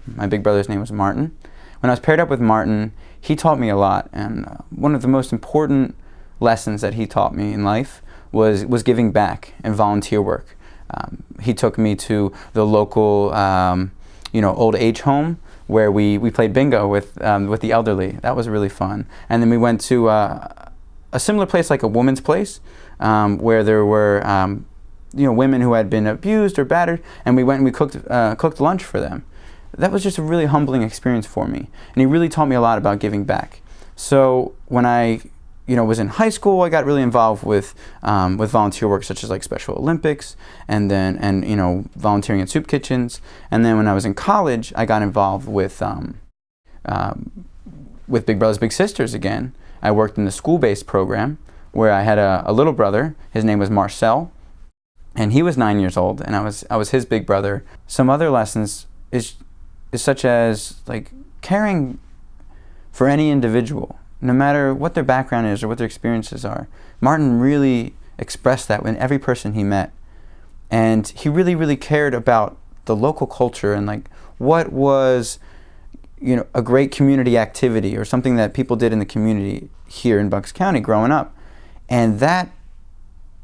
My big brother's name was Martin. When I was paired up with Martin, he taught me a lot, and one of the most important lessons that he taught me in life was giving back and volunteer work. He took me to the local old age home where we played bingo with the elderly. That was really fun. And then we went to a similar place, like a woman's place, where there were women who had been abused or battered, and we went and we cooked lunch for them. That was just a really humbling experience for me, and he really taught me a lot about giving back. So when I was in high school, I got really involved with volunteer work, such as like Special Olympics, and volunteering in soup kitchens. And then when I was in college, I got involved with Big Brothers Big Sisters again. I worked in the school-based program where I had a little brother. His name was Marcel, and he was 9 years old, and I was his big brother. Some other lessons is such as like caring for any individual, no matter what their background is or what their experiences are. Martin really expressed that in every person he met. And he really, really cared about the local culture and like what was a great community activity or something that people did in the community here in Bucks County growing up. And that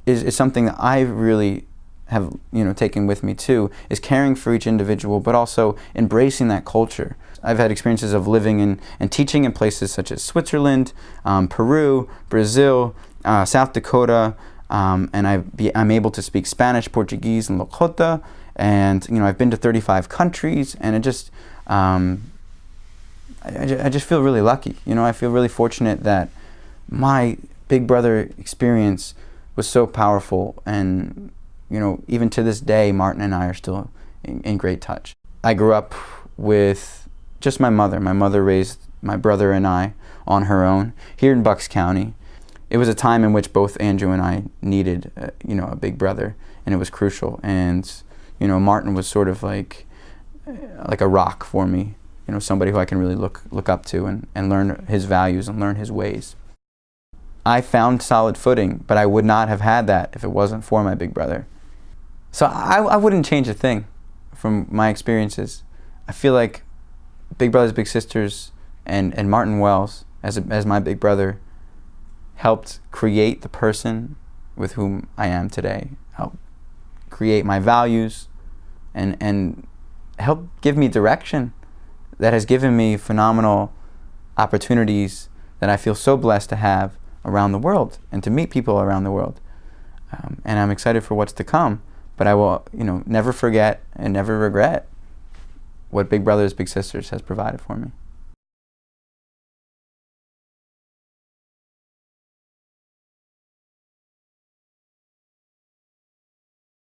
is something that I really have taken with me too, is caring for each individual, but also embracing that culture. I've had experiences of living and teaching in places such as Switzerland, Peru, Brazil, South Dakota, and I'm able to speak Spanish, Portuguese, and Lakota, and I've been to 35 countries, and it just I just feel really lucky. I feel really fortunate that my big brother experience was so powerful, and even to this day, Martin and I are still in great touch. I grew up with just my mother. My mother raised my brother and I on her own here in Bucks County. It was a time in which both Andrew and I needed, a big brother, and it was crucial. And Martin was sort of like a rock for me. Somebody who I can really look up to and learn his values and learn his ways. I found solid footing, but I would not have had that if it wasn't for my big brother. So I wouldn't change a thing from my experiences. I feel like Big Brothers Big Sisters and Martin Wells as my big brother helped create the person with whom I am today, helped create my values, and helped give me direction that has given me phenomenal opportunities that I feel so blessed to have around the world and to meet people around the world. And I'm excited for what's to come, but I will never forget and never regret what Big Brothers Big Sisters has provided for me.